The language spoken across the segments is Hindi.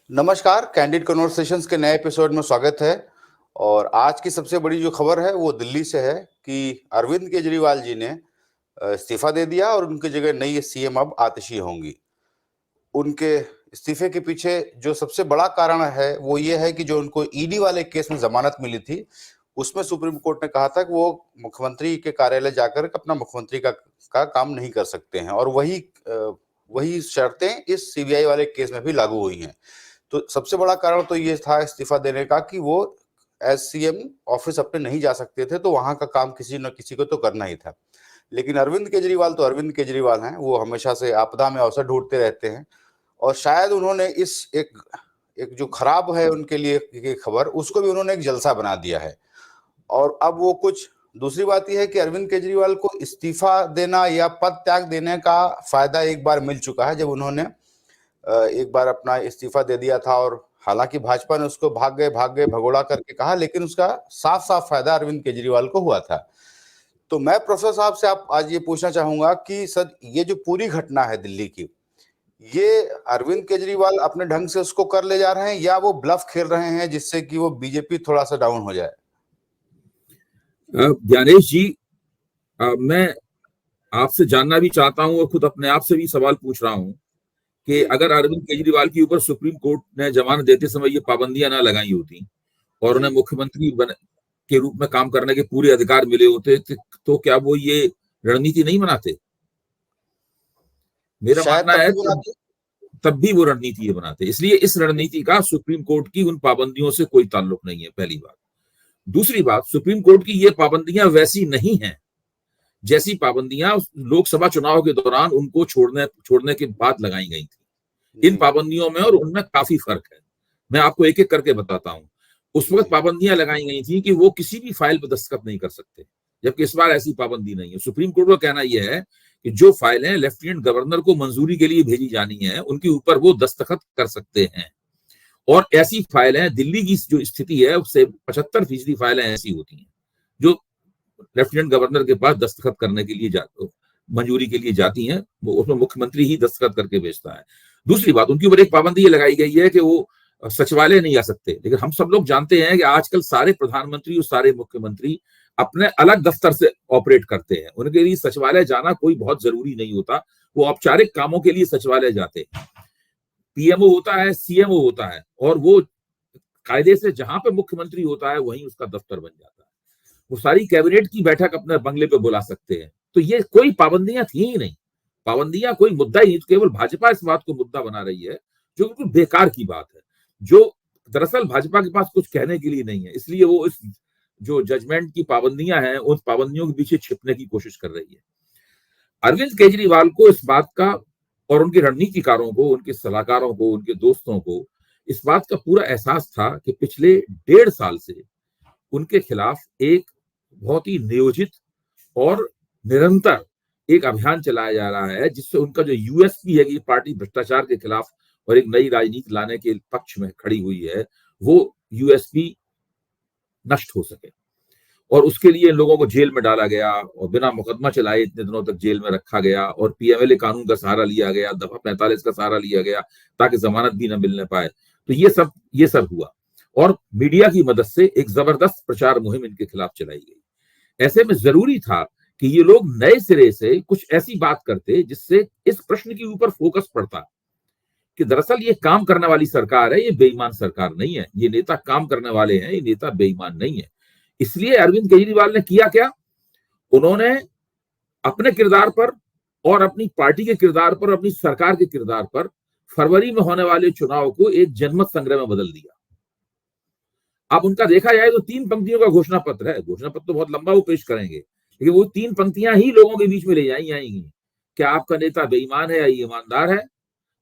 नमस्कार, कैंडिड कन्वर्सेशंस के नए एपिसोड में स्वागत है। और आज की सबसे बड़ी जो खबर है वो दिल्ली से है कि अरविंद केजरीवाल जी ने इस्तीफा दे दिया और उनकी जगह नई सीएम अब आतिशी होंगी। उनके इस्तीफे के पीछे जो सबसे बड़ा कारण है वो ये है कि जो उनको ईडी वाले केस में जमानत मिली थी, उसमें सुप्रीम कोर्ट ने कहा था कि वो मुख्यमंत्री के कार्यालय जाकर अपना मुख्यमंत्री का काम नहीं कर सकते हैं, और वही शर्तें इस सीबीआई वाले केस में भी लागू हुई हैं। तो सबसे बड़ा कारण तो ये था इस्तीफा देने का कि वो एज सीएम ऑफिस अपने नहीं जा सकते थे, तो वहां का काम किसी न किसी को तो करना ही था। लेकिन अरविंद केजरीवाल तो अरविंद केजरीवाल हैं, वो हमेशा से आपदा में अवसर ढूंढते रहते हैं। और शायद उन्होंने इस एक एक जो खराब है उनके लिए की खबर, उसको भी उन्होंने एक जलसा बना दिया है। और अब वो कुछ दूसरी बात यह है कि अरविंद केजरीवाल को इस्तीफा देना या पद त्याग देने का फायदा एक बार मिल चुका है, जब उन्होंने एक बार अपना इस्तीफा दे दिया था। और हालांकि भाजपा ने उसको भाग गए भगोड़ा करके कहा, लेकिन उसका साफ साफ फायदा अरविंद केजरीवाल को हुआ था। तो मैं प्रोफेसर साहब से आप आज ये पूछना चाहूंगा कि सर, ये जो पूरी घटना है दिल्ली की, ये अरविंद केजरीवाल अपने ढंग से उसको कर ले जा रहे हैं या वो ब्लफ खेल रहे हैं जिससे कि वो बीजेपी थोड़ा सा डाउन हो जाए? ज्ञानेश जी, मैं आपसे जानना भी चाहता हूं और खुद अपने आप से भी सवाल पूछ रहा हूं कि अगर अरविंद केजरीवाल के ऊपर सुप्रीम कोर्ट ने जमानत देते समय ये पाबंदियां ना लगाई होती और उन्हें मुख्यमंत्री के रूप में काम करने के पूरे अधिकार मिले होते तो क्या वो ये रणनीति नहीं बनाते? मेरा मानना है तब भी वो रणनीति ये बनाते। इसलिए इस रणनीति का सुप्रीम कोर्ट की उन पाबंदियों से कोई ताल्लुक नहीं है, पहली बात। दूसरी बात, सुप्रीम कोर्ट की ये पाबंदियां वैसी नहीं हैं जैसी पाबंदियां लोकसभा चुनाव के दौरान उनको छोड़ने के बाद लगाई गई थी। इन पाबंदियों में और उनमें काफी फर्क है। मैं आपको एक एक करके बताता हूं। उस वक्त पाबंदियां लगाई गई थी कि वो किसी भी फाइल पर दस्तखत नहीं कर सकते, जबकि इस बार ऐसी पाबंदी नहीं है। सुप्रीम कोर्ट का कहना यह है कि जो फाइलें लेफ्टिनेंट गवर्नर को मंजूरी के लिए भेजी जानी है उनके ऊपर वो दस्तखत कर सकते हैं। और ऐसी फाइलें, दिल्ली की जो स्थिति है उससे 75% फाइलें ऐसी होती हैं जो लेफ्टिनेंट गवर्नर के पास दस्तखत करने के लिए मंजूरी के लिए जाती हैं, वो उसमें मुख्यमंत्री ही दस्तखत करके भेजता है। दूसरी बात, उनके ऊपर एक पाबंदी ये लगाई गई है कि वो सचिवालय नहीं आ सकते। लेकिन हम सब लोग जानते हैं कि आजकल सारे प्रधानमंत्री और सारे मुख्यमंत्री अपने अलग दफ्तर से ऑपरेट करते हैं। उनके लिए सचिवालय जाना कोई बहुत जरूरी नहीं होता। वो औपचारिक कामों के लिए सचिवालय जाते हैं। पीएमओ होता है, सीएमओ होता है, और वो कायदे से जहां पे मुख्यमंत्री होता है वहीं उसका दफ्तर बन जाता है। वो सारी कैबिनेट की बैठक अपने बंगले पे बुला सकते हैं। तो ये कोई पाबंदियां थी ही नहीं। पाबंदियां कोई मुद्दा ही नहीं। केवल भाजपा इस बात को मुद्दा बना रही है, जो बिल्कुल बेकार की बात है, जो दरअसल भाजपा के पास कुछ कहने के लिए नहीं है। इसलिए वो इस जो जजमेंट की पाबंदियां हैं उन पाबंदियों के पीछे छिपने की कोशिश कर रही है। अरविंद केजरीवाल को इस बात का, और उनके रणनीतिकारों को, उनके सलाहकारों को, उनके दोस्तों को इस बात का पूरा एहसास था कि पिछले 1.5 साल से उनके खिलाफ एक बहुत ही नियोजित और निरंतर एक अभियान चलाया जा रहा है, जिससे उनका जो यूएसपी है कि पार्टी भ्रष्टाचार के खिलाफ और एक नई राजनीति लाने के पक्ष में खड़ी हुई है, वो यूएसपी नष्ट हो सके। और उसके लिए लोगों को जेल में डाला गया और बिना मुकदमा चलाए इतने दिनों तक जेल में रखा गया, और पीएमएलए कानून का सहारा लिया गया, दफा 45 का सहारा लिया गया ताकि जमानत भी न मिलने पाए। तो ये सब हुआ, और मीडिया की मदद से एक जबरदस्त प्रचार मुहिम इनके खिलाफ चलाई गई। ऐसे में जरूरी था कि ये लोग नए सिरे से कुछ ऐसी बात करते जिससे इस प्रश्न के ऊपर फोकस पड़ता कि दरअसल ये काम करने वाली सरकार है, ये बेईमान सरकार नहीं है। ये नेता काम करने वाले हैं, ये नेता बेईमान नहीं है। इसलिए अरविंद केजरीवाल ने किया क्या? उन्होंने अपने किरदार पर और अपनी पार्टी के किरदार पर, अपनी सरकार के किरदार पर फरवरी में होने वाले चुनाव को एक जनमत संग्रह में बदल दिया। अब उनका देखा जाए तो 3 पंक्तियों का घोषणा पत्र है। घोषणा पत्र तो बहुत लंबा वो पेश करेंगे, लेकिन वो 3 पंक्तियां ही लोगों के बीच में ले जाएंगी। क्या आपका नेता बेईमान है या ईमानदार है?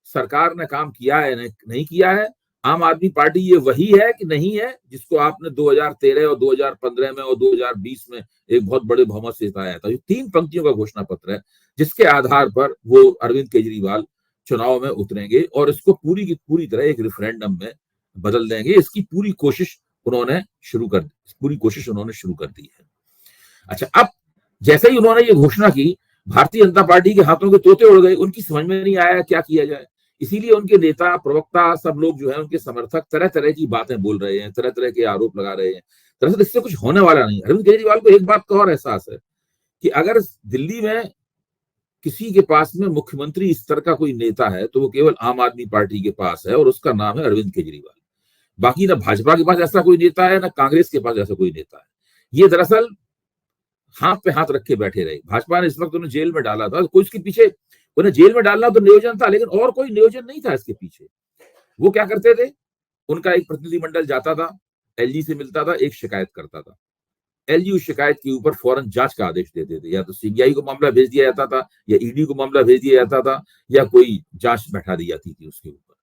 सरकार ने काम किया है नहीं किया है? आम आदमी पार्टी ये वही है कि नहीं है जिसको आपने 2013 और 2015 में और 2020 में एक बहुत बड़े बहुमत से जिताया था? ये 3 पंक्तियों का घोषणा पत्र है, जिसके आधार पर वो अरविंद केजरीवाल चुनाव में उतरेंगे और इसको पूरी की पूरी तरह एक रेफरेंडम में बदल देंगे। इसकी पूरी कोशिश उन्होंने शुरू कर दी है। अच्छा, अब जैसे ही उन्होंने ये घोषणा की, भारतीय जनता पार्टी के हाथों के तोते उड़ गए। उनकी समझ में नहीं आया क्या किया जाए। इसीलिए उनके नेता, प्रवक्ता, सब लोग जो है उनके समर्थक तरह तरह की बातें बोल रहे हैं, तरह तरह के आरोप लगा रहे हैं। दरअसल इससे कुछ होने वाला नहीं। अरविंद केजरीवाल को एक बात का और एहसास है कि अगर दिल्ली में किसी के पास में मुख्यमंत्री स्तर का कोई नेता है तो वो केवल आम आदमी पार्टी के पास है, और उसका नाम है अरविंद केजरीवाल। बाकी ना भाजपा के पास ऐसा कोई नेता है, ना कांग्रेस के पास ऐसा कोई नेता है। ये दरअसल हाथ पे हाथ रख के बैठे रहे। भाजपा ने इस वक्त उन्हें जेल में डाला था, कोई इसके पीछे, उन्हें जेल में डालना तो नियोजन था, लेकिन और कोई नियोजन नहीं था इसके पीछे। वो क्या करते थे, उनका एक प्रतिनिधिमंडल जाता था, एलजी से मिलता था, एक शिकायत करता था, एलजी उस शिकायत के ऊपर फौरन जांच का आदेश देते थे। या तो सीबीआई को मामला भेज दिया जाता था, या ईडी को मामला भेज दिया जाता था, या कोई जांच बैठा दी जाती थी उसके ऊपर।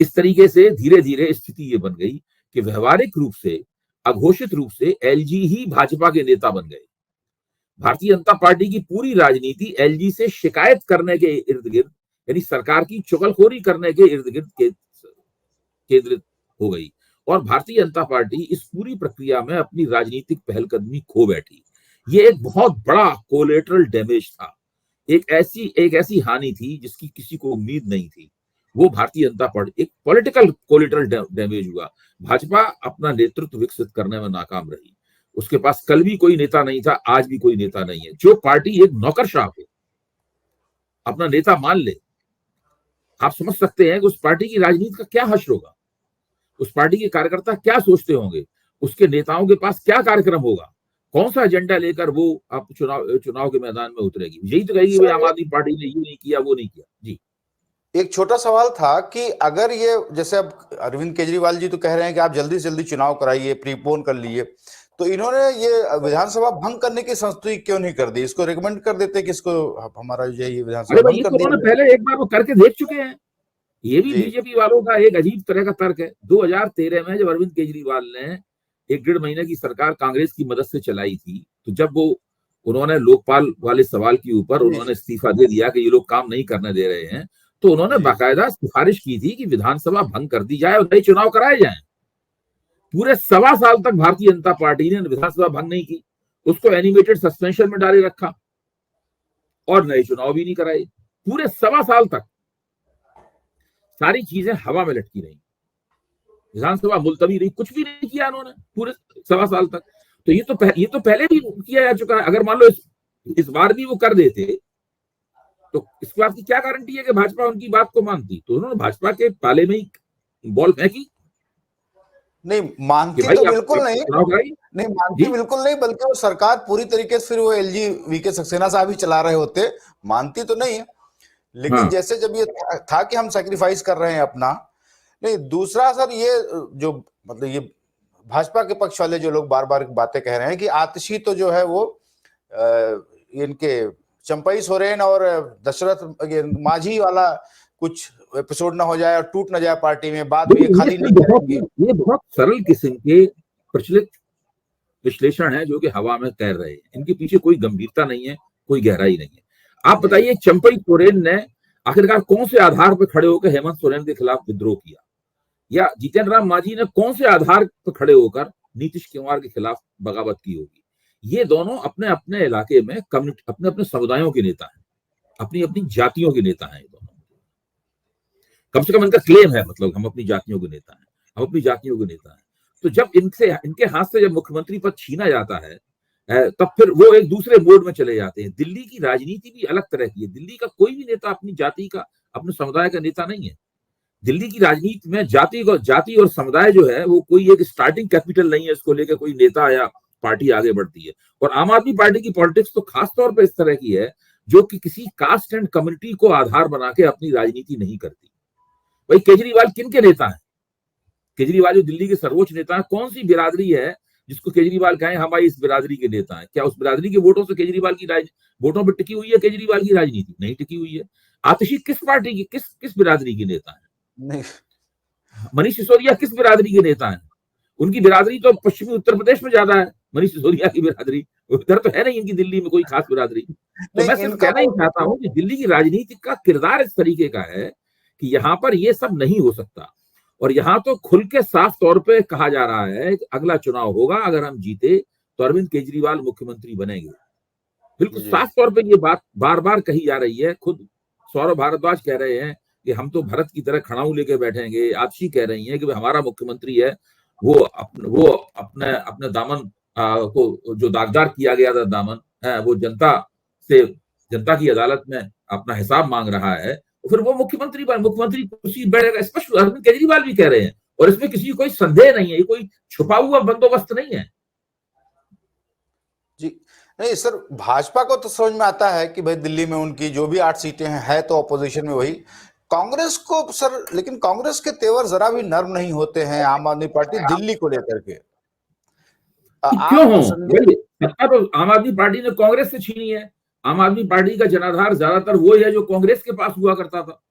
इस तरीके से धीरे धीरे स्थिति ये बन गई कि व्यवहारिक रूप से, अघोषित रूप से एलजी ही भाजपा के नेता बन गए। भारतीय जनता पार्टी की पूरी राजनीति एलजी से शिकायत करने के इर्द गिर्द, यानी सरकार की चुगलखोरी करने के इर्द गिर्द केंद्रित हो गई, और भारतीय जनता पार्टी इस पूरी प्रक्रिया में अपनी राजनीतिक पहलकदमी खो बैठी। ये एक बहुत बड़ा कोलेटरल डैमेज था, एक ऐसी हानि थी जिसकी किसी को उम्मीद नहीं थी। वो भारतीय जनता पार्टी, एक पॉलिटिकल कोलेटरल डैमेज हुआ। भाजपा अपना नेतृत्व विकसित करने में नाकाम रही। उसके पास कल भी कोई नेता नहीं था, आज भी कोई नेता नहीं है। जो पार्टी एक नौकरशाह को अपना नेता मान ले, आप समझ सकते हैं कि उस पार्टी की राजनीति का क्या हश्र होगा, उस पार्टी के कार्यकर्ता क्या सोचते होंगे, उसके नेताओं के पास क्या कार्यक्रम होगा, कौन सा एजेंडा लेकर वो आप चुनाव के मैदान में उतरेगी। यही तो कहेगी भाई आम आदमी पार्टी ने ये नहीं किया, वो नहीं किया। जी, एक छोटा सवाल था कि अगर ये, जैसे अब अरविंद केजरीवाल जी तो कह रहे हैं कि आप जल्दी से जल्दी चुनाव कराइए, प्रीपोन कर लिए, तो इन्होंने ये विधानसभा भंग करने की संस्तुति क्यों नहीं कर दी? इसको रिकमेंड कर देते कि इसको हमारा जो है ये विधानसभा भंग ये कर तो दिया उन्होंने जाए। पहले एक बार वो करके देख चुके हैं। ये भी जी बीजेपी वालों का एक अजीब तरह का तर्क है। 2013 में जब अरविंद केजरीवाल ने 1 डेढ़ महीने की सरकार कांग्रेस की मदद से चलाई थी, तो जब वो उन्होंने लोकपाल वाले सवाल के ऊपर जी उन्होंने इस्तीफा दे दिया कि ये लोग काम नहीं करने दे रहे हैं, तो उन्होंने जी बाकायदा सिफारिश की थी कि विधानसभा भंग कर दी जाए और नए चुनाव कराए जाएं। पूरे 1.25 साल तक भारतीय जनता पार्टी ने विधानसभा भंग नहीं की, उसको एनिमेटेड सस्पेंशन में डाले रखा और नए चुनाव भी नहीं कराए। पूरे 1.25 साल तक सारी चीजें हवा में लटकी रही, विधानसभा मुलतवी रही, कुछ भी नहीं किया उन्होंने पूरे 1.25 साल तक। तो ये तो पहले भी किया जा चुका है। अगर मान लो इस बार भी वो कर देते, तो इसके बाद की क्या गारंटी है कि भाजपा उनकी बात को मानती? तो उन्होंने भाजपा के पाले में ही बॉल फेंकी नहीं कि मानती भाई तो आप बिल्कुल नहीं, चुनाव कराइए। नहीं मानती जी बिल्कुल नहीं, बल्कि वो सरकार पूरी तरीके से फिर वो एलजी वीके सक्सेना साहब ही चला रहे होते। मानती तो नहीं है, लेकिन हाँ, जैसे जब ये था कि हम सेक्रीफाइस कर रहे हैं अपना। नहीं, दूसरा सर, ये जो मतलब ये भाजपा के पक्ष वाले जो लोग बार बार बातें कह रहे हैं कि आतिशी तो जो है वो इनके चंपई सोरेन और दशरथ मांझी वाला कुछ एपिसोड ना हो जाए और टूट ना जाए पार्टी में, बाद में ये देखिए खाली नहीं करेंगे। ये बहुत सरल किस्म के प्रचलित विश्लेषण है जो कि हवा में तैर रहे हैं। इनके पीछे कोई गंभीरता नहीं है, कोई गहराई नहीं है। आप जी बताइए, चंपई सोरेन ने आखिरकार कौन से आधार पर खड़े होकर हेमंत सोरेन के खिलाफ विद्रोह किया, या जीतन राम मांझी ने कौन से आधार पर खड़े होकर नीतीश कुमार के खिलाफ बगावत की होगी? ये दोनों अपने अपने इलाके में कम्युनिटी, अपने अपने समुदायों के नेता हैं, अपनी अपनी जातियों के नेता हैं। ये दोनों कम से कम इनका क्लेम है, मतलब हम अपनी जातियों के नेता हैं, हम अपनी जातियों के नेता हैं। तो जब इनके हाथ से जब मुख्यमंत्री पद छीना जाता है, तब फिर वो एक दूसरे मोड में चले जाते हैं। दिल्ली की राजनीति भी अलग तरह की है। दिल्ली का कोई भी नेता अपनी जाति का, अपने समुदाय का नेता नहीं है। दिल्ली की राजनीति में जाति और समुदाय जो है वो कोई एक स्टार्टिंग कैपिटल नहीं है, इसको लेकर कोई नेता या पार्टी आगे बढ़ती है। और आम आदमी पार्टी की पॉलिटिक्स तो खास तौर पर इस तरह की है जो कि किसी कास्ट एंड कम्युनिटी को आधार बना के अपनी राजनीति नहीं करती। भाई केजरीवाल किन के नेता है? केजरीवाल जो दिल्ली के सर्वोच्च नेता है, कौन सी बिरादरी है जिसको केजरीवाल कहें हमारी इस बिरादरी के नेता है? क्या उस बिरादरी के वोटों से केजरीवाल की वोटों पर टिकी हुई है केजरीवाल की राजनीति? नहीं टिकी हुई है। आतिशी किस पार्टी की, किस बिरादरी की नेता है? नहीं मनीष सिसोदिया किस बिरादरी के नेता है? उनकी बिरादरी तो पश्चिमी उत्तर प्रदेश में ज्यादा है। मनीष सिसोदिया की बिरादरी उधर तो है नहीं, इनकी दिल्ली में कोई खास बिरादरी। तो नहीं मैं सिर्फ इनका कहना ही चाहता हूं कि दिल्ली की राजनीति का किरदार इस तरीके का है कि यहाँ पर ये सब नहीं हो सकता। और यहाँ तो खुल के साफ तौर पे कहा जा रहा है कि अगला चुनाव होगा, अगर हम जीते तो अरविंद केजरीवाल मुख्यमंत्री बनेंगे। बिल्कुल जी साफ तौर पे ये बात बार बार कही जा रही है। खुद सौरभ भारद्वाज कह रहे हैं कि हम तो भारत की तरह खड़ाऊ लेके बैठेंगे। आतिशी कह रही हैं कि हमारा मुख्यमंत्री है वो अपने अपने दामन को जो दागदार किया गया था दामन है वो जनता की अदालत में अपना हिसाब मांग रहा है, तो फिर वो मुख्यमंत्री कुर्सी बैठेगा। स्पष्ट अरविंद केजरीवाल भी कह रहे हैं और इसमें किसी को कोई संदेह नहीं है, ये कोई छुपा हुआ बंदोबस्त नहीं है जी। नहीं सर, भाजपा को तो समझ में आता है कि भाई दिल्ली में उनकी जो भी 8 सीटें हैं है तो ऑपोजिशन में वही। कांग्रेस को सर, लेकिन कांग्रेस के तेवर जरा भी नर्म नहीं होते हैं आम आदमी पार्टी दिल्ली को लेकर के। क्यों आप हो संदेह सत्ता तो आम आदमी पार्टी ने कांग्रेस से छीनी है। आम आदमी पार्टी का जनाधार ज्यादातर वो है जो कांग्रेस के पास हुआ करता था।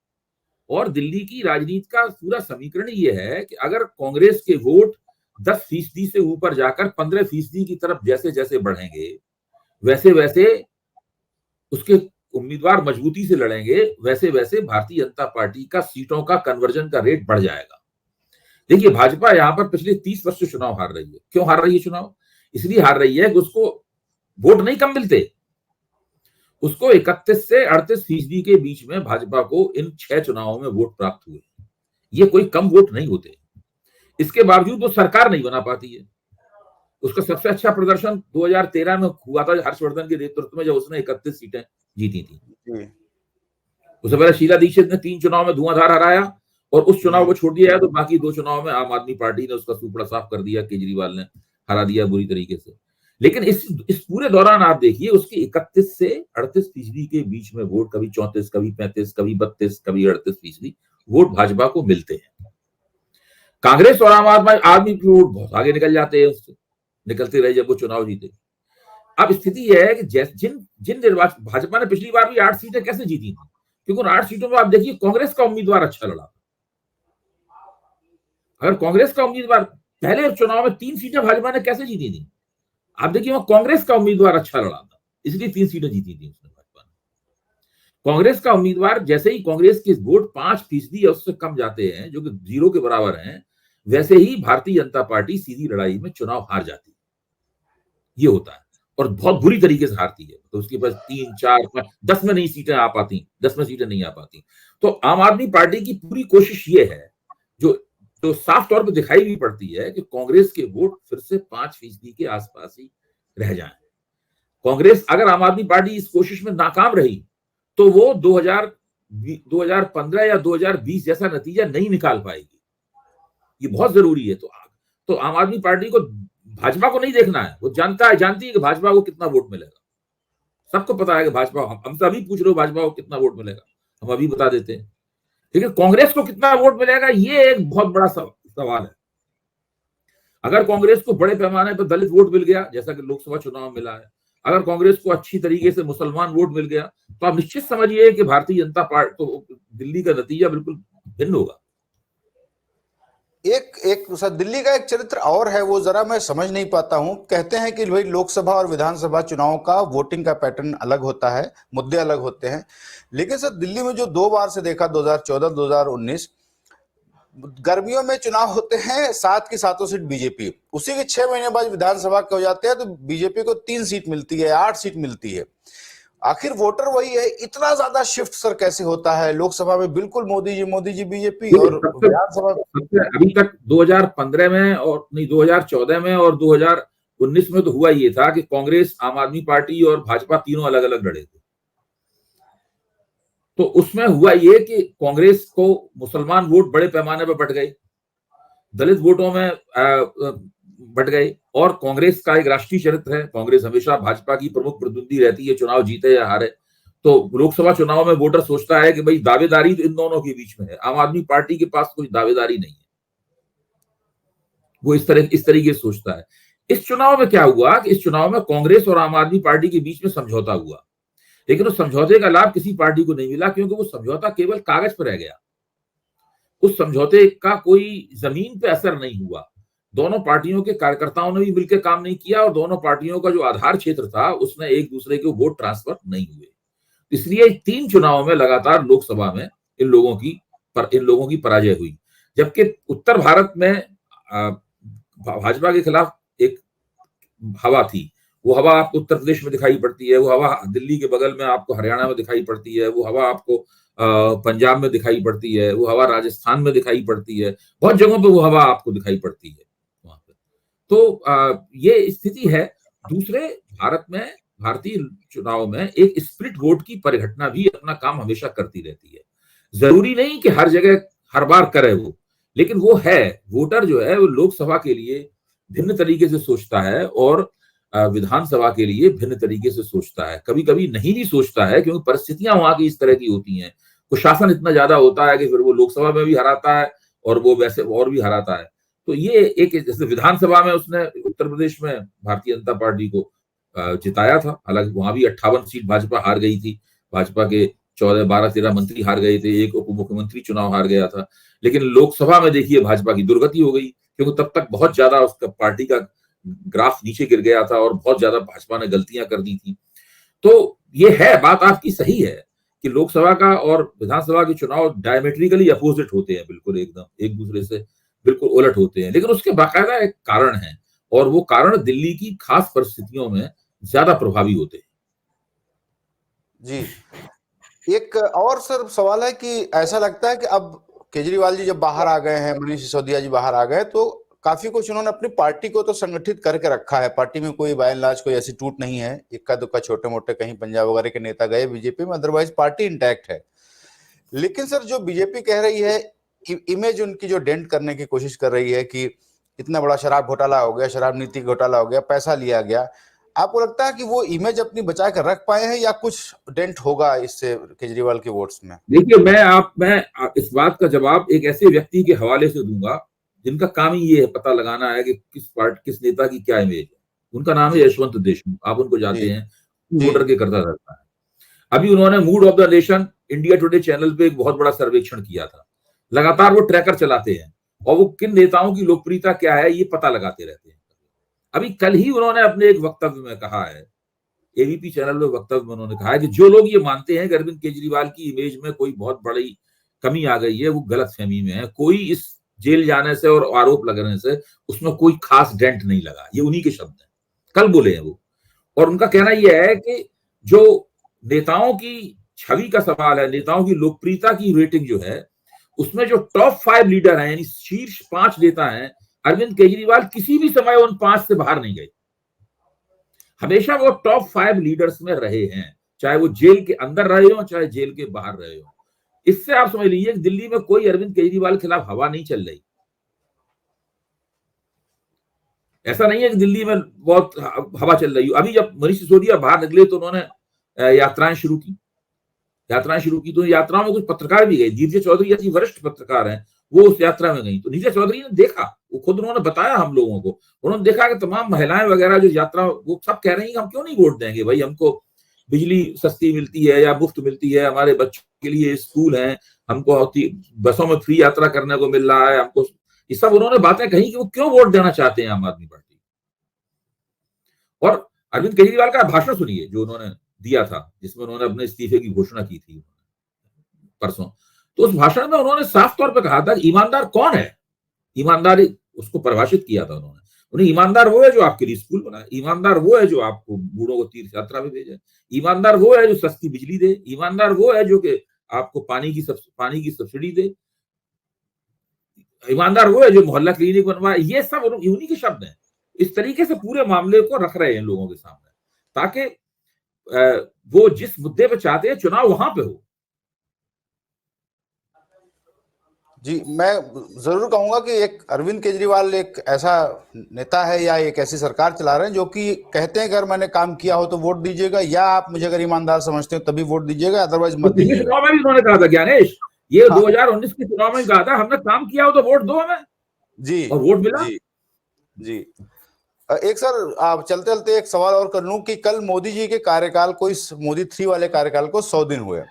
और दिल्ली की राजनीति का पूरा समीकरण ये है कि अगर कांग्रेस के वोट 10% से ऊपर जाकर 15% की तरफ जैसे जैसे बढ़ेंगे वैसे वैसे उसके उम्मीदवार मजबूती से लड़ेंगे, वैसे वैसे भारतीय जनता पार्टी का सीटों का कन्वर्जन का रेट बढ़ जाएगा। देखिए भाजपा यहां पर पिछले 30 वर्ष से चुनाव हार रही है। क्यों हार रही है चुनाव? इसलिए हार रही है कि उसको वोट नहीं कम मिलते, उसको 31 से 38% के बीच में भाजपा को इन 6 चुनावों में वोट प्राप्त हुए। ये कोई कम वोट नहीं होते। इसके बावजूद वो सरकार नहीं बना पाती है। उसका सबसे अच्छा प्रदर्शन 2013 में हुआ था हर्षवर्धन के नेतृत्व में, जब उसने 31 सीटें जीती थी। उससे पहले शीला दीक्षित ने 3 चुनाव में धुआंधार हराया और उस चुनाव को छोड़ दिया है, तो बाकी 2 चुनाव में आम आदमी पार्टी ने उसका सुपड़ा साफ कर दिया, केजरीवाल ने हरा दिया बुरी तरीके से। लेकिन इस पूरे दौरान आप देखिए उसके 31 से 38% के बीच में वोट, कभी 34, कभी 35, कभी 32, कभी 38% वोट भाजपा को मिलते हैं। कांग्रेस और आम आदमी की वोट बहुत आगे निकल जाते हैं, उससे निकलते रहे जब वो चुनाव जीते। अब स्थिति यह है कि जिन निर्वाचन भाजपा ने पिछली बार भी 8 सीटें कैसे जीती थी, क्योंकि उन 8 सीटों में आप देखिए कांग्रेस का उम्मीदवार अच्छा लड़ा। अगर कांग्रेस का उम्मीदवार पहले चुनाव में 3 सीटें भाजपा ने कैसे जीती थी, आप देखिए वहां कांग्रेस का उम्मीदवार अच्छा लड़ा था, इसलिए 3 सीटें जीती थी उसने भाजपा ने। कांग्रेस का उम्मीदवार जैसे ही कांग्रेस के वोट 5% या उससे कम जाते हैं, जो कि 0 के बराबर हैं, वैसे ही भारतीय जनता पार्टी सीधी लड़ाई में चुनाव हार जाती है। ये होता है और बहुत बुरी तरीके से हारती है। तो उसके पास 3, 4, 5, 10 में नहीं सीटें आ पाती, 10 में सीटें नहीं आ पाती। तो आम आदमी पार्टी की पूरी कोशिश ये है, जो साफ तौर पर दिखाई भी पड़ती है, कि कांग्रेस के वोट फिर से 5% के आसपास ही रह जाएं। कांग्रेस, अगर आम आदमी पार्टी इस कोशिश में नाकाम रही तो वो 2015 या 2020 जैसा नतीजा नहीं निकाल पाएगी। ये बहुत जरूरी है। तो आम आदमी पार्टी को भाजपा को नहीं देखना है, वो जानती है कि भाजपा को कितना वोट मिलेगा। सबको पता है कि भाजपा, हमसे अभी पूछ रहे हो भाजपा को कितना वोट मिलेगा, हम अभी बता देते हैं। लेकिन कांग्रेस को कितना वोट मिलेगा ये एक बहुत बड़ा सवाल है। अगर कांग्रेस को बड़े पैमाने पर दलित वोट मिल गया, जैसा कि लोकसभा चुनाव में मिला है, अगर कांग्रेस को अच्छी तरीके से मुसलमान वोट मिल गया, तो आप निश्चित समझिए कि भारतीय जनता पार्टी तो दिल्ली का नतीजा बिल्कुल भिन्न होगा। एक सर, दिल्ली का एक चरित्र और है, वो जरा मैं समझ नहीं पाता हूं। कहते हैं कि भाई लोकसभा और विधानसभा चुनाव का वोटिंग का पैटर्न अलग होता है, मुद्दे अलग होते हैं। लेकिन सर दिल्ली में जो 2 बार से देखा, 2014, 2019, गर्मियों में चुनाव होते हैं, 7 की 7 सीट बीजेपी, उसी के 6 महीने बाद विधानसभा के हो जाते हैं, तो बीजेपी को 3 सीट मिलती है, 8 सीट मिलती है। आखिर वोटर वही है। इतना ज्यादा शिफ्ट सर कैसे होता है? लोकसभा में बिल्कुल मोदी जी बीजेपी, और विधानसभा अभी तक 2015 में और नहीं 2014 में और 2019 में तो हुआ ये था कि कांग्रेस, आम आदमी पार्टी और भाजपा तीनों अलग अलग लड़े थे। तो उसमें हुआ ये कि कांग्रेस को मुसलमान वोट बड़े पैमाने पर बट गए, दलित वोटों में बट गए। और कांग्रेस का एक राष्ट्रीय चरित्र है, कांग्रेस हमेशा भाजपा की प्रमुख प्रतिद्वंदी रहती है, चुनाव जीते या हारे। तो लोकसभा चुनाव में वोटर सोचता है कि भाई दावेदारी तो इन दोनों के बीच में है, आम आदमी पार्टी के पास कोई दावेदारी नहीं है, वो इस तरीके से सोचता है। इस चुनाव में क्या हुआ कि इस चुनाव में कांग्रेस और आम आदमी पार्टी के बीच में समझौता हुआ, लेकिन उस समझौते का लाभ किसी पार्टी को नहीं मिला, क्योंकि वो समझौता केवल कागज पर रह गया। उस समझौते का कोई जमीन पे असर नहीं हुआ। दोनों पार्टियों के कार्यकर्ताओं ने भी मिलकर काम नहीं किया और दोनों पार्टियों का जो आधार क्षेत्र था उसमें एक दूसरे के वोट ट्रांसफर नहीं हुए। इसलिए 3 चुनावों में लगातार लोकसभा में इन लोगों की पराजय हुई। जबकि उत्तर भारत में भाजपा के खिलाफ एक हवा थी, वो हवा आपको उत्तर प्रदेश में दिखाई पड़ती है, वो हवा दिल्ली के बगल में आपको हरियाणा में दिखाई पड़ती है, वो हवा आपको पंजाब में दिखाई पड़ती है, वो हवा राजस्थान में दिखाई पड़ती है, बहुत जगहों पे वो हवा आपको दिखाई पड़ती है वहां पे। तो ये स्थिति है। दूसरे, भारत में भारतीय चुनाव में एक स्प्लिट वोट की परिघटना भी अपना काम हमेशा करती रहती है। जरूरी नहीं कि हर जगह हर बार करे वो, लेकिन वो है, वोटर जो है वो लोकसभा के लिए भिन्न तरीके से सोचता है और विधानसभा के लिए भिन्न तरीके से सोचता है। कभी कभी नहीं भी सोचता है, क्योंकि परिस्थितियां वहां की इस तरह की होती हैं, कुशासन इतना ज्यादा होता है कि फिर वो लोकसभा में भी हराता है और वो वैसे और भी हराता है। तो ये एक, जैसे विधानसभा में उसने उत्तर प्रदेश में भारतीय जनता पार्टी को जिताया था, हालांकि वहां भी 58 सीट भाजपा हार गई थी, भाजपा के 14, 12, 13 मंत्री हार गए थे, एक उप मुख्यमंत्री चुनाव हार गया था। लेकिन लोकसभा में देखिए भाजपा की दुर्गति हो गई, क्योंकि तब तक बहुत ज्यादा उसका पार्टी का ग्राफ नीचे गिर गया था और बहुत ज्यादा भाजपा ने गलतियां कर दी थी। तो ये है, बात आपकी सही है कि लोकसभा का और विधानसभा के चुनाव डायमेट्रिकली अपोजिट होते हैं, बिल्कुल एकदम एक दूसरे से बिल्कुल उलट होते हैं, लेकिन उसके बाकायदा एक कारण है, और वो कारण दिल्ली की खास परिस्थितियों में ज्यादा प्रभावी होते हैं। जी, एक और सर सवाल है कि ऐसा लगता है कि अब केजरीवाल जी जब बाहर आ गए हैं, मनीष सिसोदिया जी बाहर आ गए, तो काफी कुछ उन्होंने अपनी पार्टी को तो संगठित करके रखा है। पार्टी में कोई बाय एंड लार्ज कोई ऐसी टूट नहीं है, इक्का दुक्का छोटे मोटे कहीं पंजाब वगैरह के नेता गए बीजेपी में, अदरवाइज पार्टी इंटैक्ट है। लेकिन सर जो बीजेपी कह रही है, इमेज उनकी जो डेंट करने की कोशिश कर रही है कि इतना बड़ा शराब घोटाला हो गया, शराब नीति घोटाला हो गया, पैसा लिया गया, आपको लगता है कि वो इमेज अपनी बचा कर रख पाए हैं या कुछ डेंट होगा इससे केजरीवाल के वोट्स में? देखिए, मैं इस बात का जवाब एक ऐसे व्यक्ति के हवाले से दूंगा जिनका काम ही ये है पता लगाना है कि किस नेता की क्या इमेज है। उनका नाम है यशवंत देशमुख, आप उनको जानते हैं, वोटर के करता रहता है। अभी उन्होंने mood off the nation India today channel पे एक बहुत बड़ा सर्वेक्षण किया था। लगातार वो ट्रैकर चलाते हैं और वो किन नेताओं की लोकप्रियता क्या है ये पता लगाते रहते हैं। अभी कल ही उन्होंने अपने एक वक्तव्य में कहा है, एबीपी चैनल में वक्तव्य में उन्होंने कहा है कि जो लोग ये मानते हैं कि अरविंद केजरीवाल की इमेज में कोई बहुत बड़ी कमी आ गई है, वो गलतफहमी में है। कोई इस जेल जाने से और आरोप लगने से उसमें कोई खास डेंट नहीं लगा। ये उन्हीं के शब्द हैं, कल बोले हैं वो। और उनका कहना यह है कि जो नेताओं की छवि का सवाल है, नेताओं की लोकप्रियता की रेटिंग जो है, उसमें जो टॉप 5 लीडर हैं, यानी शीर्ष 5 नेता हैं, अरविंद केजरीवाल किसी भी समय उन 5 से बाहर नहीं गए। हमेशा वो टॉप 5 लीडर्स में रहे हैं, चाहे वो जेल के अंदर रहे हो चाहे जेल के बाहर रहे हो। इससे आप समझ लीजिए कि दिल्ली में कोई अरविंद केजरीवाल के खिलाफ हवा नहीं चल रही। ऐसा नहीं है कि दिल्ली में बहुत हवा चल रही हो। अभी जब मनीष सिसोदिया बाहर निकले तो उन्होंने यात्राएं शुरू की तो यात्राओं में कुछ पत्रकार भी गए। नीरजा चौधरी जैसी वरिष्ठ पत्रकार हैं, वो उस यात्रा में गई। तो नीरजा चौधरी ने देखा, वो खुद उन्होंने बताया हम लोगों को, उन्होंने देखा कि तमाम महिलाएं वगैरह जो यात्रा, वो सब कह रही हैं कि हम क्यों नहीं वोट देंगे भाई, हमको बिजली सस्ती मिलती है या मुफ्त मिलती है, हमारे बच्चों के लिए स्कूल है, हमको बसों में फ्री यात्रा करने को मिल रहा है, हमको ये सब उन्होंने बातें कही कि वो क्यों वोट देना चाहते हैं आम आदमी पार्टी। और अरविंद केजरीवाल का भाषण सुनिए जो उन्होंने दिया था, जिसमें उन्होंने अपने इस्तीफे की घोषणा की थी परसों। तो उस भाषण में उन्होंने साफ तौर पर कहा था कि ईमानदार कौन है। ईमानदारी उसको परिभाषित किया था उन्होंने। उन्हें ईमानदार वो है जो आपके लिए स्कूल बनाए, ईमानदार वो है जो आपको बूढ़ों को तीर्थ यात्रा में भेजे, ईमानदार वो है जो सस्ती बिजली दे, ईमानदार वो है जो कि आपको पानी की सब्सिडी दे, ईमानदार वो है जो मोहल्ला क्लिनिक बनवाए। ये सब उन्हीं के शब्द हैं। इस तरीके से पूरे मामले को रख रहे हैं लोगों के सामने, ताकि वो जिस मुद्दे पे चाहते हैं चुनाव वहां पे हो। जी, मैं जरूर कहूंगा कि एक अरविंद केजरीवाल एक ऐसा नेता है या एक ऐसी सरकार चला रहे हैं जो कि कहते हैं कि अगर मैंने काम किया हो तो वोट दीजिएगा, या आप मुझे अगर ईमानदार समझते हो तभी वोट दीजिएगा, अदरवाइज मत दीजिएगा। चुनाव में भी उन्होंने कहा था ज्ञानेश, ये 2019 के चुनाव में कहा था हमने काम किया हो तो वोट दो हमें, जी, और वोट मिला। जी। एक सर आप चलते चलते एक सवाल और कर लूं कि कल मोदी जी के कार्यकाल को, इस मोदी 3 वाले कार्यकाल को 100 दिन हुए,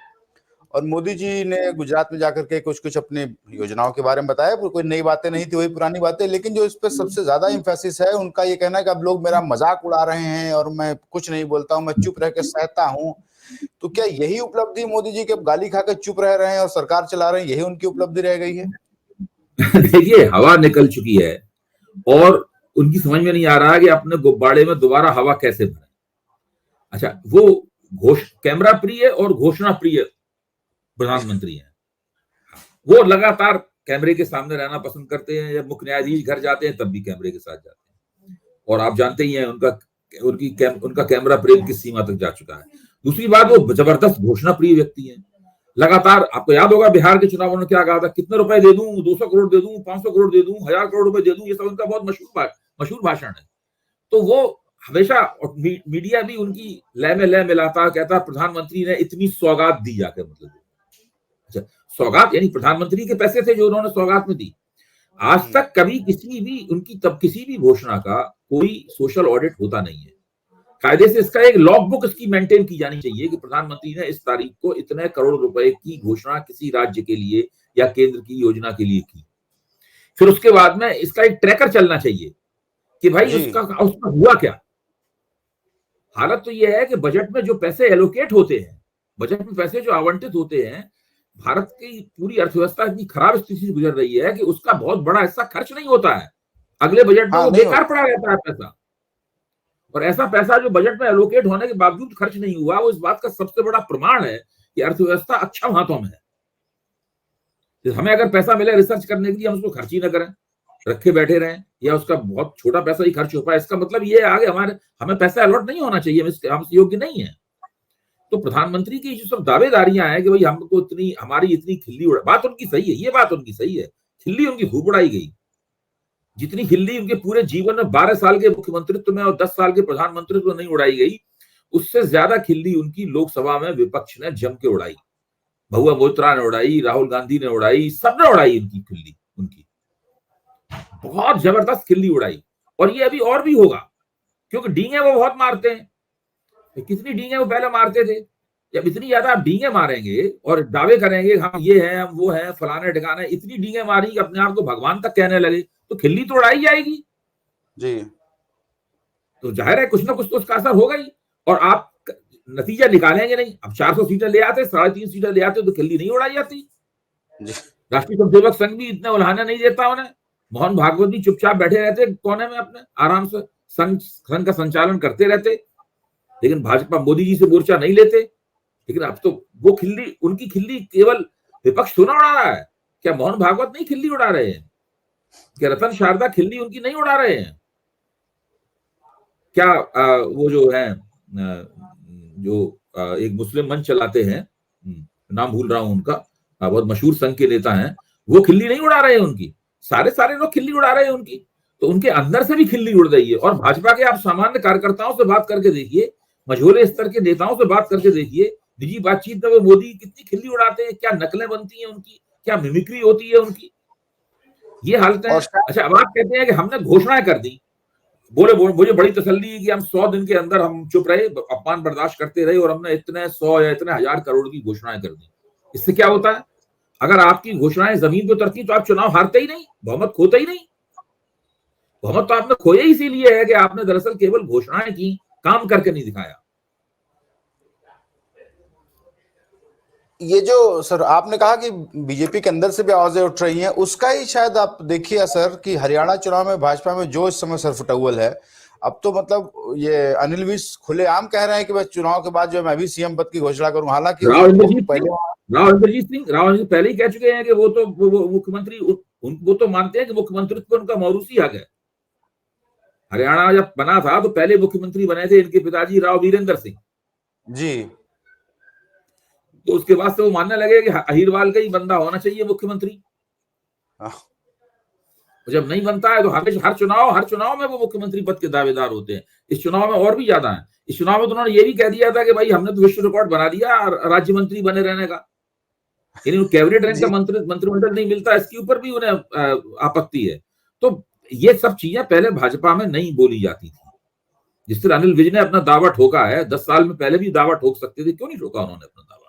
और मोदी जी ने गुजरात में जाकर के कुछ अपनी योजनाओं के बारे में बताया। कोई नई बातें नहीं थी, वही पुरानी बातें। लेकिन जो इस पे सबसे ज्यादा इंफेसिस है, उनका ये कहना है कि अब लोग मेरा मजाक उड़ा रहे हैं और मैं कुछ नहीं बोलता हूं, मैं चुप रह के सहता हूं। तो क्या यही उपलब्धि मोदी जी के गाली खाकर चुप रह रहे हैं और सरकार चला रहे हैं, यही उनकी उपलब्धि रह गई है? देखिए, हवा निकल चुकी है और उनकी समझ में नहीं आ रहा कि अपने गुब्बारे में दोबारा हवा कैसे भरे। अच्छा, वो कैमरा प्रिय और घोषणा प्रिय प्रधानमंत्री हैं। वो लगातार कैमरे के सामने रहना पसंद करते हैं। जब मुख्य न्यायाधीश घर जाते हैं तब भी कैमरे के साथ जाते हैं, और आप जानते ही हैं उनका कैमरा प्रेम किस सीमा तक जा चुका है। दूसरी बात, वो जबरदस्त घोषणा प्रिय व्यक्ति हैं। लगातार, आपको याद होगा बिहार के चुनाव में क्या कहा था, कितने रुपए दे दूं, 200 करोड़ दे दूं, 500 करोड़ दे दूं, 1000 करोड़ रुपए दे दूं, ये सब उनका बहुत मशहूर भाषण है। तो वो हमेशा, मीडिया भी उनकी लय में लय मिलाता, कहता प्रधानमंत्री ने इतनी सौगात दी जाकर, मतलब अच्छा, सौगात यानी प्रधानमंत्री के पैसे थे जो उन्होंने सौगात में दी। आज तक कभी किसी भी घोषणा का कोई सोशल ऑडिट होता नहीं है। कायदे से इसका एक लॉग बुक इसकी मेंटेन की जानी चाहिए कि प्रधानमंत्री ने इस तारीख को इतने करोड़ रुपए की घोषणा किसी राज्य के लिए या केंद्र की योजना के लिए की। फिर उसके बाद में इसका एक ट्रैकर चलना चाहिए कि भाई उसका हुआ क्या। हालत तो यह है कि बजट में जो पैसे एलोकेट होते हैं, बजट में पैसे जो आवंटित होते हैं, भारत की पूरी अर्थव्यवस्था इतनी खराब स्थिति से गुजर रही है कि उसका बहुत बड़ा हिस्सा खर्च नहीं होता है। अगले बजट में वो बेकार पड़ा रहता है पैसा। और ऐसा पैसा जो बजट में एलोकेट होने के बावजूद खर्च नहीं हुआ, वो इस बात का सबसे बड़ा प्रमाण है कि अर्थव्यवस्था अच्छा हाथों में है। हमें अगर पैसा मिले रिसर्च करने के लिए, हम उसको खर्च ही ना करें, रखे बैठे रहें, या उसका बहुत छोटा पैसा ही खर्च हो पाए, इसका मतलब ये आगे हमें पैसा अलॉट नहीं होना चाहिए, हम योग्य नहीं है। तो प्रधानमंत्री की जो सब दावेदारियां हैं कि भाई हमको हमारी इतनी खिल्ली उड़ा, बात उनकी सही है, ये बात उनकी सही है, खिल्ली उनकी खूब उड़ाई गई। जितनी खिल्ली उनके पूरे जीवन में 12 साल के मुख्यमंत्रित्व में और 10 साल के प्रधानमंत्रित्व में नहीं उड़ाई गई, उससे ज्यादा खिल्ली उनकी लोकसभा में विपक्ष ने जम के उड़ाई। भगवा मोइत्रा ने उड़ाई, राहुल गांधी ने उड़ाई, सबने उड़ाई उनकी खिल्ली, उनकी बहुत जबरदस्त खिल्ली उड़ाई। और ये अभी और भी होगा, क्योंकि डींगे वो बहुत मारते हैं। कितनी डींगे वो पहले मारते थे। जब इतनी ज्यादा आप डींगे मारेंगे और दावे करेंगे हम ये हैं, हम वो हैं, फलाने ठिकाने, इतनी डींगे मारी कि अपने आप को भगवान तक कहने लगे, तो खिल्ली तो उड़ाई जाएगी जी। तो जाहिर है कुछ ना कुछ तो उसका असर होगा ही। और आप नतीजा निकालेंगे नहीं। अब 400 सीटें ले आते, 3.5 सीटें ले आते तो खिल्ली नहीं उड़ाई जाती। राष्ट्रीय स्वयंसेवक संघ भी इतने उल्हाना नहीं देता उन्हें। मोहन भागवत भी चुपचाप बैठे रहते कोने में अपने, आराम से संघ का संचालन करते रहते। लेकिन भाजपा मोदी जी से मोर्चा नहीं लेते। लेकिन अब तो वो खिल्ली, उनकी खिल्ली केवल विपक्ष थोड़ा उड़ा रहा है। क्या मोहन भागवत नहीं खिल्ली उड़ा रहे हैं? क्या रतन शारदा खिल्ली उनकी नहीं उड़ा रहे हैं? क्या वो जो है एक मुस्लिम मंच चलाते हैं, नाम भूल रहा हूं उनका, बहुत मशहूर संघ के नेता हैं, वो खिल्ली नहीं उड़ा रहे हैं उनकी? सारे लोग खिल्ली उड़ा रहे हैं उनकी। तो उनके अंदर से भी खिल्ली उड़ रही है। और भाजपा के आप सामान्य कार्यकर्ताओं से बात करके देखिए, मझोले स्तर के नेताओं से बात करके देखिए, निजी बातचीत में वो मोदी कितनी खिल्ली उड़ाते हैं, क्या नकलें बनती हैं उनकी, क्या मिमिक्री होती है उनकी, ये हालतें। अच्छा, अब आप कहते हैं कि हमने घोषणाएं कर दी, बोले मुझे बड़ी तसल्ली है कि हम 100 दिन के अंदर हम चुप रहे, अपमान बर्दाश्त करते रहे और हमने इतने 100 या इतने 1000 करोड़ की घोषणाएं कर दी। इससे क्या होता है? अगर आपकी घोषणाएं जमीन पे उतरती तो आप चुनाव हारते ही नहीं, बहुमत खोते ही नहीं। बहुमत तो आपने खोया इसीलिए है कि आपने दरअसल केवल घोषणाएं की, काम करके नहीं दिखाया। ये जो सर आपने कहा कि बीजेपी के अंदर से भी आवाजें उठ रही हैं, उसका ही शायद आप देखिए असर कि हरियाणा चुनाव में भाजपा में जो इस समय सरफटौल है, अब तो मतलब ये अनिल विज खुलेआम कह रहे हैं कि बस चुनाव के बाद जो मैं भी सीएम पद की घोषणा करूं। हालांकि राव इंद्रजीत सिंह पहले ही कह चुके हैं कि वो तो मुख्यमंत्री, वो तो मानते हैं कि मुख्यमंत्रित्व उनका मौरूसी हक है। हरियाणा जब बना था तो पहले मुख्यमंत्री बने थे इनके पिताजी राव वीरेंद्र सिंह जी। तो उसके बाद से वो मानने लगे कि अहिरवाल का ही बंदा होना चाहिए मुख्यमंत्री। जब नहीं बनता है तो हर चुनाव में वो मुख्यमंत्री पद के दावेदार होते हैं। इस चुनाव में और भी ज्यादा है। इस चुनाव में तो उन्होंने ये भी कह दिया था कि भाई हमने तो विश्व रिकॉर्ड बना दिया राज्य मंत्री बने रहने का, यानी कैबिनेट रैंक का मंत्रिमंडल नहीं मिलता, इसके ऊपर भी उन्हें आपत्ति है। तो ये सब चीजें पहले भाजपा में नहीं बोली जाती थी। जिस तरह अनिल विज ने अपना दावा ठोका है, 10 साल में पहले भी दावा ठोक सकते थे, क्यों नहीं ठोका उन्होंने अपना दावा?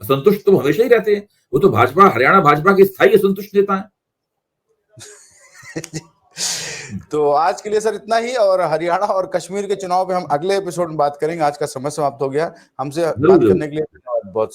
असंतुष्ट तो हमेशा ही रहते हैं। वो तो हरियाणा भाजपा के स्थायी असंतुष्ट नेता है। तो आज के लिए सर इतना ही, और हरियाणा और कश्मीर के चुनाव पे हम अगले एपिसोड में बात करेंगे। आज का समय समाप्त हो गया। हमसे बात करने के लिए धन्यवाद बहुत।